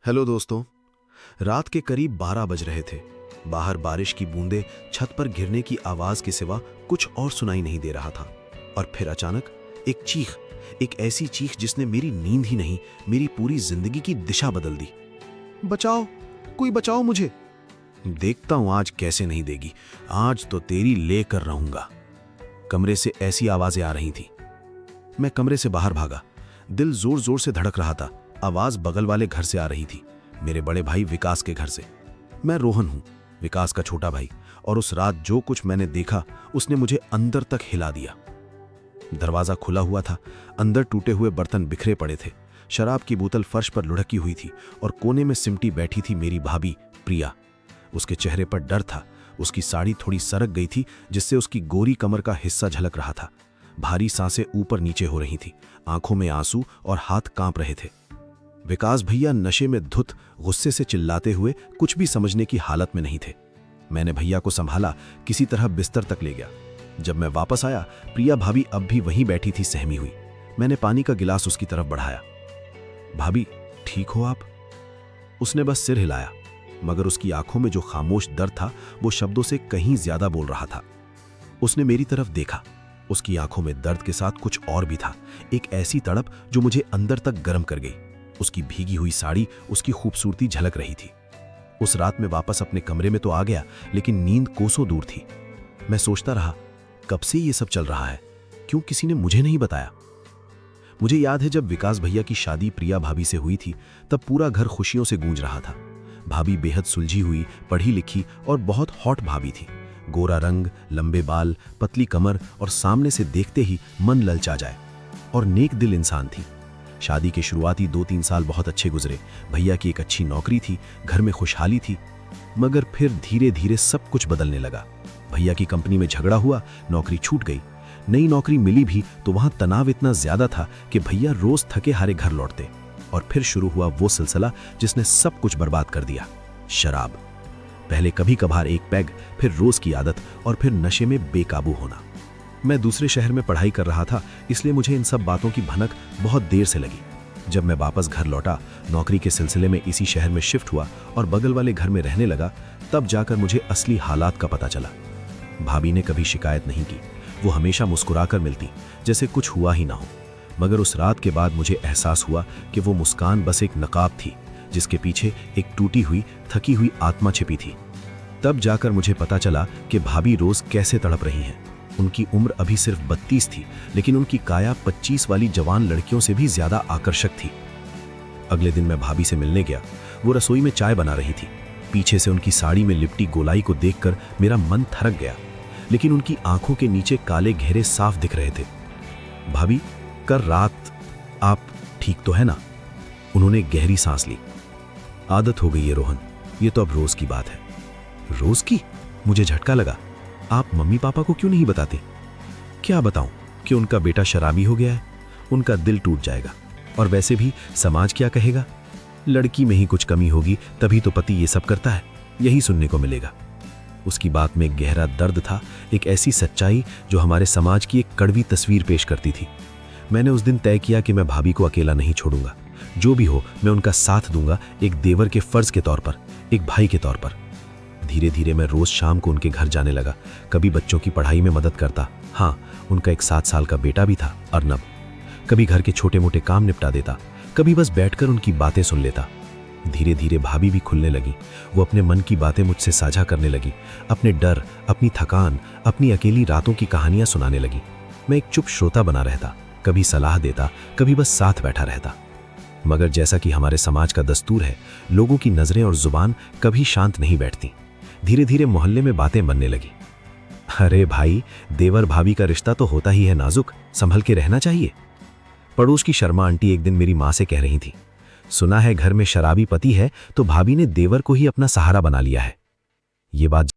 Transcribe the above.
Hello दोस्तों। रात के करीब 12 बज रहे थे। बाहर बारिश की बूंदें छत पर गिरने की आवाज के सिवा कुछ और सुनाई नहीं दे रहा था। और फिर अचानक एक चीख, एक ऐसी चीख जिसने मेरी नींद ही नहीं, मेरी पूरी जिंदगी की दिशा बदल दी। बचाओ, कोई बचाओ मुझे। देखता हूं आज कैसे नहीं देगी, आज तो तेरी लेकर रहूंगा। कमरे से ऐसी आवाजें आ रही थी। मैं कमरे से बाहर भागा। दिल जोर जोर से धड़क रहा था। आवाज बगल वाले घर से आ रही थी, मेरे बड़े भाई विकास के घर से। मैं रोहन हूं, विकास का छोटा भाई, और उस रात जो कुछ मैंने देखा उसने मुझे अंदर तक हिला दिया। दरवाजा खुला हुआ था, अंदर टूटे हुए बर्तन बिखरे पड़े थे, शराब की बोतल फर्श पर लुढ़की हुई थी और कोने में सिमटी बैठी थी मेरी भाभी प्रिया। उसके चेहरे पर डर था, उसकी साड़ी थोड़ी सरक गई थी जिससे उसकी गोरी कमर का हिस्सा झलक रहा था। भारी सांसें ऊपर नीचे हो रही थी, आंखों में आंसू और हाथ कांप रहे थे। विकास भैया नशे में धुत गुस्से से चिल्लाते हुए कुछ भी समझने की हालत में नहीं थे। मैंने भैया को संभाला, किसी तरह बिस्तर तक ले गया। जब मैं वापस आया, प्रिया भाभी अब भी वहीं बैठी थी, सहमी हुई। मैंने पानी का गिलास उसकी तरफ बढ़ाया। भाभी, ठीक हो आप? उसने बस सिर हिलाया, मगर उसकी आंखों में जो खामोश दर्द था वो शब्दों से कहीं ज्यादा बोल रहा था। उसने मेरी तरफ देखा। उसकी आंखों में दर्द के साथ कुछ और भी था, एक ऐसी तड़प जो मुझे अंदर तक गर्म कर गई। उसकी भीगी हुई साड़ी, उसकी खूबसूरती झलक रही थी। उस रात में वापस अपने कमरे में तो आ गया, लेकिन नींद कोसों दूर थी। मैं सोचता रहा, कब से ये सब चल रहा है, क्यों किसी ने मुझे नहीं बताया। मुझे याद है जब विकास भैया की शादी प्रिया भाभी से हुई थी, तब पूरा घर खुशियों से गूंज रहा था। भाभी बेहद सुलझी हुई, पढ़ी लिखी और बहुत हॉट भाभी थी। गोरा रंग, लंबे बाल, पतली कमर और सामने से देखते ही मन ललचा जाए, और नेक दिल इंसान थी। शादी के शुरुआती 2-3 साल बहुत अच्छे गुजरे। भैया की एक अच्छी नौकरी थी, घर में खुशहाली थी। मगर फिर धीरे धीरे सब कुछ बदलने लगा। भैया की कंपनी में झगड़ा हुआ, नौकरी छूट गई। नई नौकरी मिली भी तो वहां तनाव इतना ज्यादा था कि भैया रोज थके हारे घर लौटते। और फिर शुरू हुआ वो सिलसिला जिसने सब कुछ बर्बाद कर दिया, शराब। पहले कभी कभार एक पैग, फिर रोज की आदत, और फिर नशे में बेकाबू होना। मैं दूसरे शहर में पढ़ाई कर रहा था, इसलिए मुझे इन सब बातों की भनक बहुत देर से लगी। जब मैं वापस घर लौटा, नौकरी के सिलसिले में इसी शहर में शिफ्ट हुआ और बगल वाले घर में रहने लगा, तब जाकर मुझे असली हालात का पता चला। भाभी ने कभी शिकायत नहीं की, वो हमेशा मुस्कुराकर मिलती, जैसे कुछ हुआ ही ना हो। मगर उस रात के बाद मुझे एहसास हुआ कि वो मुस्कान बस एक नकाब थी, जिसके पीछे एक टूटी हुई, थकी हुई आत्मा छिपी थी। तब जाकर मुझे पता चला कि भाभी रोज कैसे तड़प रही हैं। उनकी उम्र अभी सिर्फ 32 थी, लेकिन उनकी काया 25 वाली जवान लड़कियों से भी ज्यादा आकर्षक थी। अगले दिन मैं भाभी से मिलने गया। वो रसोई में चाय बना रही थी। पीछे से उनकी साड़ी में लिपटी गोलाई को देखकर मेरा मन थरक गया, लेकिन उनकी आंखों के नीचे काले घेरे साफ दिख रहे थे। भाभी, कल रात आप ठीक तो है ना? उन्होंने गहरी सांस ली। आदत हो गई है रोहन, ये तो अब रोज की बात है। रोज की? मुझे झटका लगा। आप मम्मी पापा को क्यों नहीं बताते? क्या बताऊं कि उनका बेटा शराबी हो गया है? उनका दिल टूट जाएगा, और वैसे भी समाज क्या कहेगा? लड़की में ही कुछ कमी होगी, तभी तो पति ये सब करता है, यही सुनने को मिलेगा। उसकी बात में एक गहरा दर्द था, एक ऐसी सच्चाई जो हमारे समाज की एक कड़वी तस्वीर पेश करती थी। मैंने उस दिन तय किया कि मैं भाभी को अकेला नहीं छोड़ूंगा। जो भी हो, मैं उनका साथ दूंगा, एक देवर के फर्ज के तौर पर, एक भाई के तौर पर। धीरे धीरे मैं रोज शाम को उनके घर जाने लगा। कभी बच्चों की पढ़ाई में मदद करता, हाँ, उनका एक 7 साल का बेटा भी था, अर्नब। कभी घर के छोटे मोटे काम निपटा देता, कभी बस बैठकर उनकी बातें सुन लेता। धीरे धीरे भाभी भी खुलने लगी। वो अपने मन की बातें मुझसे साझा करने लगी, अपने डर, अपनी थकान, अपनी अकेली रातों की कहानियां सुनाने लगी। मैं एक चुप श्रोता बना रहता, कभी सलाह देता, कभी बस साथ बैठा रहता। मगर जैसा कि हमारे समाज का दस्तूर है, लोगों की नजरें और जुबान कभी शांत नहीं बैठती। धीरे धीरे मोहल्ले में बातें बनने लगी। अरे भाई, देवर भाभी का रिश्ता तो होता ही है नाजुक, संभल के रहना चाहिए। पड़ोस की शर्मा आंटी एक दिन मेरी माँ से कह रही थी, सुना है घर में शराबी पति है तो भाभी ने देवर को ही अपना सहारा बना लिया है। ये बात